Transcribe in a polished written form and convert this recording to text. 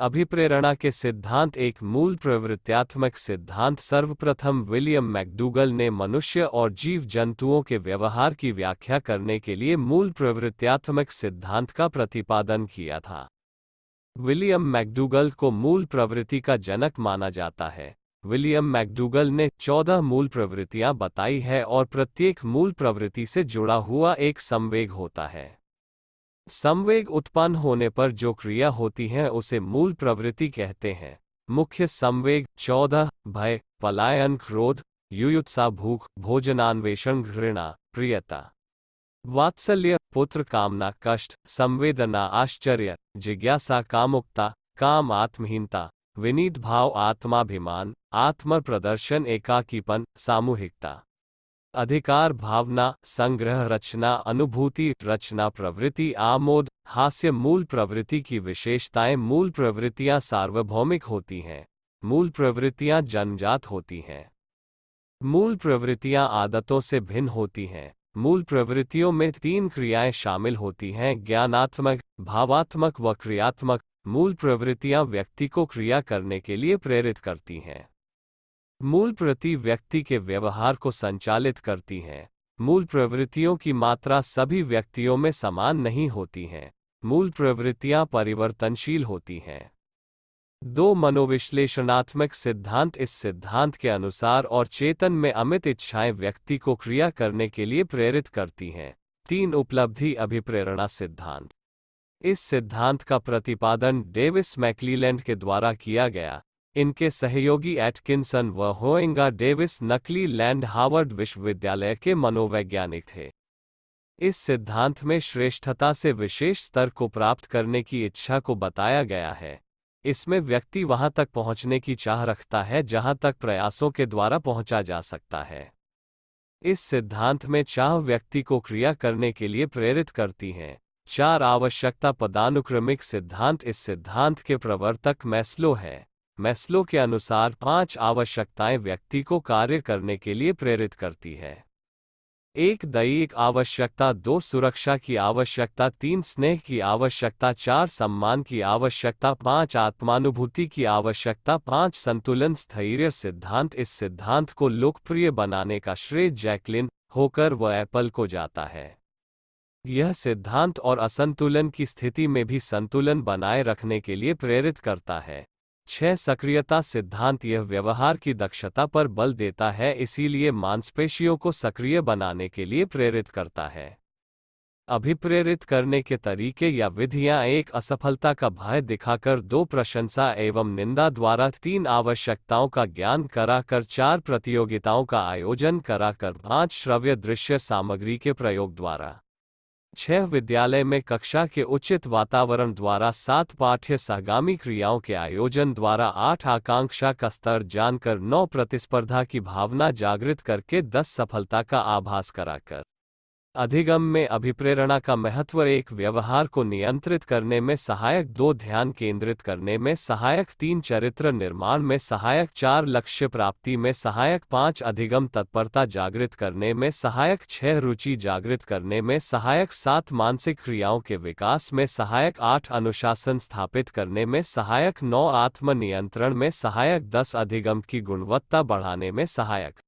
अभिप्रेरणा के सिद्धांत एक मूल प्रवृत्त्यात्मक सिद्धांत सर्वप्रथम विलियम मैकडूगल ने मनुष्य और जीव जंतुओं के व्यवहार की व्याख्या करने के लिए मूल प्रवृत्त्यात्मक सिद्धांत का प्रतिपादन किया था। विलियम मैकडूगल को मूल प्रवृत्ति का जनक माना जाता है। विलियम मैकडूगल ने 14 मूल प्रवृत्तियां बताई है और प्रत्येक मूल प्रवृत्ति से जुड़ा हुआ एक संवेग होता है। संवेग उत्पन्न होने पर जो क्रिया होती है उसे मूल प्रवृत्ति कहते हैं। मुख्य संवेग 14 भय, पलायन, क्रोध, युयुत्सा, भूख, भोजनान्वेषण, घृणा, प्रियता, वात्सल्य, पुत्र कामना, कष्ट, संवेदना, आश्चर्य, जिज्ञासा, कामुकता, काम, आत्महीनता, विनीत भाव, आत्माभिमान, आत्म प्रदर्शन, एकाकीपन, सामूहिकता, अधिकार भावना, संग्रह, रचना, अनुभूति, रचना प्रवृत्ति, आमोद, हास्य। मूल प्रवृत्ति की विशेषताएं। मूल प्रवृत्तियां सार्वभौमिक होती हैं। मूल प्रवृत्तियां जन्मजात होती हैं। मूल प्रवृत्तियां आदतों से भिन्न होती हैं। मूल प्रवृत्तियों में 3 क्रियाएं शामिल होती हैं: ज्ञानात्मक, भावात्मक व क्रियात्मक। मूल प्रवृत्तियां व्यक्ति को क्रिया करने के लिए प्रेरित करती हैं। मूल प्रवृत्ति व्यक्ति के व्यवहार को संचालित करती हैं। मूल प्रवृत्तियों की मात्रा सभी व्यक्तियों में समान नहीं होती हैं। मूल प्रवृत्तियां परिवर्तनशील होती हैं। 2 मनोविश्लेषणात्मक सिद्धांत। इस सिद्धांत के अनुसार और चेतन में अमित इच्छाएं व्यक्ति को क्रिया करने के लिए प्रेरित करती हैं। 3 उपलब्धि अभिप्रेरणा सिद्धांत। इस सिद्धांत का प्रतिपादन डेविस मैक्लीलैंड के द्वारा किया गया। इनके सहयोगी एटकिंसन व होएंगा डेविस नकली लैंड हार्वर्ड विश्वविद्यालय के मनोवैज्ञानिक थे। इस सिद्धांत में श्रेष्ठता से विशेष स्तर को प्राप्त करने की इच्छा को बताया गया है। इसमें व्यक्ति वहां तक पहुंचने की चाह रखता है जहां तक प्रयासों के द्वारा पहुंचा जा सकता है। इस सिद्धांत में चाह व्यक्ति को क्रिया करने के लिए प्रेरित करती है। 4 आवश्यकता पदानुक्रमिक सिद्धांत। इस सिद्धांत के प्रवर्तक मैस्लो है। मैस्लो के अनुसार 5 आवश्यकताएं व्यक्ति को कार्य करने के लिए प्रेरित करती है। 1 दैहिक आवश्यकता, 2 सुरक्षा की आवश्यकता, 3 स्नेह की आवश्यकता, 4 सम्मान की आवश्यकता, 5 आत्मानुभूति की आवश्यकता, 5 संतुलन स्थैर्य सिद्धांत। इस सिद्धांत को लोकप्रिय बनाने का श्रेय जैकलिन होकर व एप्पल को जाता है। यह सिद्धांत और असंतुलन की स्थिति में भी संतुलन बनाए रखने के लिए प्रेरित करता है। 6 सक्रियता सिद्धांत। यह व्यवहार की दक्षता पर बल देता है, इसीलिए मांसपेशियों को सक्रिय बनाने के लिए प्रेरित करता है। अभिप्रेरित करने के तरीके या विधियां। 1 असफलता का भय दिखाकर, 2 प्रशंसा एवं निंदा द्वारा, 3 आवश्यकताओं का ज्ञान कराकर, 4 प्रतियोगिताओं का आयोजन कराकर, 5 श्रव्य दृश्य सामग्री के प्रयोग द्वारा, 6 विद्यालय में कक्षा के उचित वातावरण द्वारा, 7 पाठ्य सहगामी क्रियाओं के आयोजन द्वारा, 8 आकांक्षा का स्तर जानकर, 9 प्रतिस्पर्धा की भावना जागृत करके, 10 सफलता का आभास कराकर। अधिगम में अभिप्रेरणा का महत्व। 1 व्यवहार को नियंत्रित करने में सहायक, 2 ध्यान केंद्रित करने में सहायक, 3 चरित्र निर्माण में सहायक, 4 लक्ष्य प्राप्ति में सहायक, 5 अधिगम तत्परता जागृत करने में सहायक, 6 रुचि जागृत करने में सहायक, 7 मानसिक क्रियाओं के विकास में सहायक, 8 अनुशासन स्थापित करने में सहायक, 9 आत्म नियंत्रण में सहायक, 10 अधिगम की गुणवत्ता बढ़ाने में सहायक।